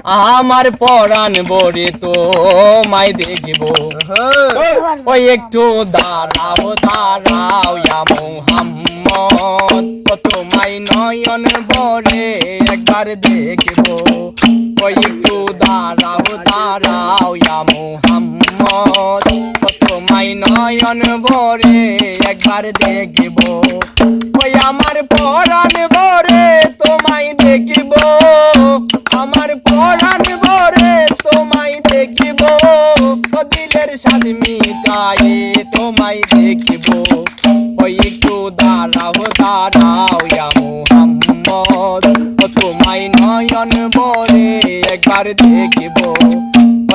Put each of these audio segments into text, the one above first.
আমার পরাণ বরে তো মাই দেখিব ওই একটু দাঁড়াও দাঁড়াও ইয়া মুহাম্মদ তোমায় নয়ন ভরে একবার দেখিব ওই একটু দাঁড়াও দাঁড়াও ইয়া মুহাম্মদ তোমায় নয়ন ভরে একবার দেখিব ওই আমার পরাণ ভরে তোমায় দেখিব আমার পরাণ ভরে তোমায় দেখিব দিলের স্বাদ মিটায়ে তোমায় দেখিব ওই একটু দাঁড়াও দাঁড়াও ইয়া মুহাম্মদ তোমায় নয়ন ভরে একবার দেখিব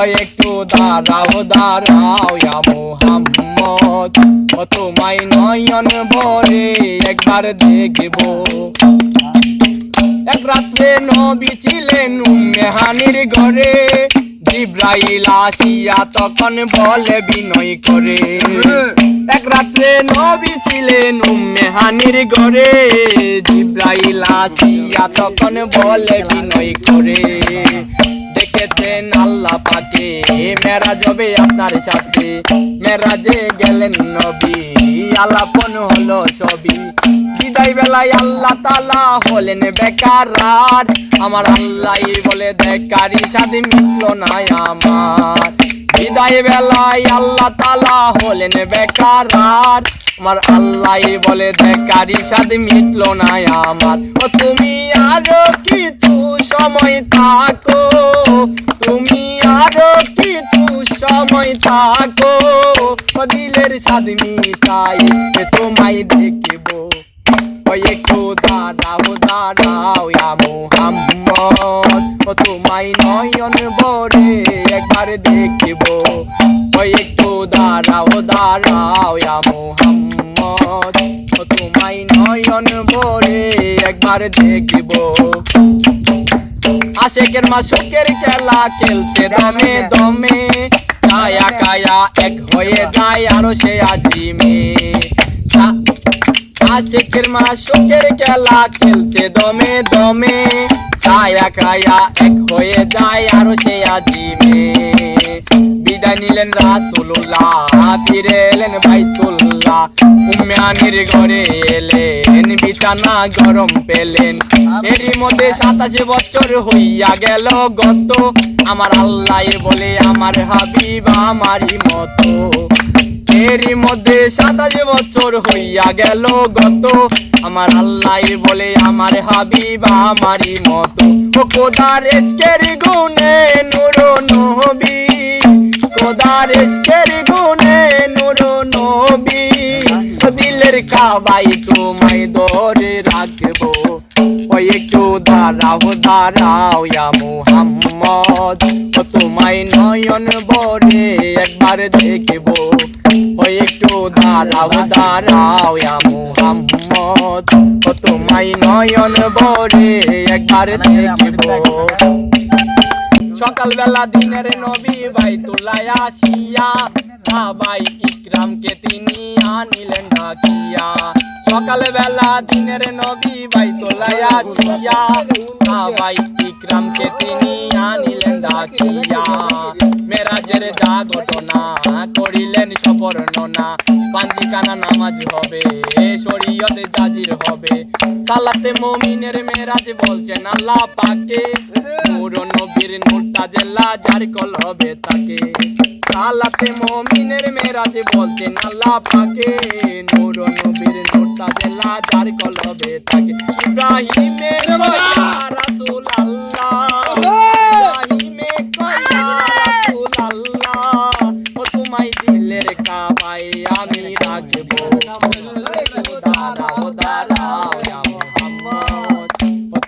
ওই একটু দাঁড়াও দাঁড়াও ইয়া মুহাম্মদ তোমায় নয়ন ভরে একবার দেখিব এক রাত্রে নবী ছিলেন উম্মে হানির ঘরে জিব্রাইল আসিয়া তখন বলে বিনয় করে এক রাত্রে নবী ছিলেন উম্মে হানির ঘরে জিব্রাইল আসিয়া তখন বলে বিনয় করে দেখেছেন আল্লাহ পাকে মেরাজ হবে আপনার সাথে মেরাজে গেলেন নবী আলাপন হলো সবই বিদায় বেলায় আল্লাহ তাআলা হলেন বেকার আমার আল্লাহ বলে দেখারি স্বাদ মিটল না আমার বিদায় বেলায় আল্লাহ তাআলা হলেন বেকার আমার আল্লাহ বলে দেখারি স্বাদ মিটল না আমার ও তুমি আরো কিছু সময় থাকো তুমি আরো কিছু সময় থাকো দিলের স্বাদ মিটাই তোমায় দেখিব ওই একটু দাঁড়াও দাঁড়াও ইয়া মুহাম্মদ তোমায় নয়ন ভরে একবার দেখিব ওই একটু দাঁড়াও দাঁড়াও ইয়া মুহাম্মদ তোমায় নয়ন ভরে একবার দেখিব আশেকের মাসুকের খেলা খেলছে দমে দমে কায়া কায়া এক হয়ে যায় আরো সে আজিমে আশেকের মাসুকের খেলা খেলছে দমে দমে কায়া কায়া এক হয়ে যায় আরো সে আজিমে বিদায় নিলেন রাসূলুল্লাহ ফিরে এলেন বাইতুল্লাহ উম্মে হানির ঘরে এলেন বিছানা গরম পেলেন এরই মধ্যে 27 বছর হইয়া গেল গত আমার আল্লাহ বলে আমার হাবিব আমারই মতো এরই মধ্যে 27 বছর হইয়া গেল গত আমার আল্লাহ বলে আমার হাবিব আমারই মতো ও খোদার ইশকের গুণে নূর নবী খোদার ইশকের গুণে নূর নবী দিলের কাবাই তোমায় ধরে রাখবো ওই একটু দাঁড়াও দাঁড়াও ইয়া মুহাম্মদ তোমায় নয়ন ভরে একবার দেখিব ওই একটু দাঁড়াও দাঁড়াও ইয়া মুহাম্মদ তোমায় নয়ন ভরে একবার দেখিব সকালবেলা দিনের নবী বাইতুল্লাহ আসিয়া সাহাবাই ইকরামকে তিনি আনিলেন ডাকিয়া সকালবেলা দিনের নবী বাইতুল্লাহ আসিয়া সাহাবাই ইকরামকে তিনি আনিলেন ডাকিয়া মেরাজের যা ঘটনা করিলেন সবর্ণনা পাঞ্জিকানা নামাজ হবে শরীয়তে জাজির হবে সালাতে মুমিনের মেরাজ বলছেন আল্লাহ পাকে নূর নবীর নূরটা জেলা জারি কলবে তাকে সালাতে মুমিনের মেরাজ বলছেন আল্লাহ পাকে নূর নবীর নূরটা জেলা জারি কলবে তাকে ইব্রাহিমের কয়া রাসূল আল্লাহ ইব্রাহিমে কয়া রাসূল আল্লাহ ও তোমায় দিলের কাবায় আমি রাখবো দাঁড়াও দাঁড়াও ইয়া মুহাম্মদ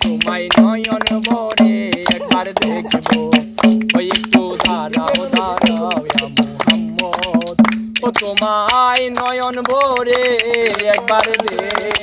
তোমায় নয়ন ভরে একবার দেখিব ওই একটু দাঁড়াও দাঁড়াও ইয়া মুহাম্মদ তোমায় নয়ন ভরে একবার দেখিব।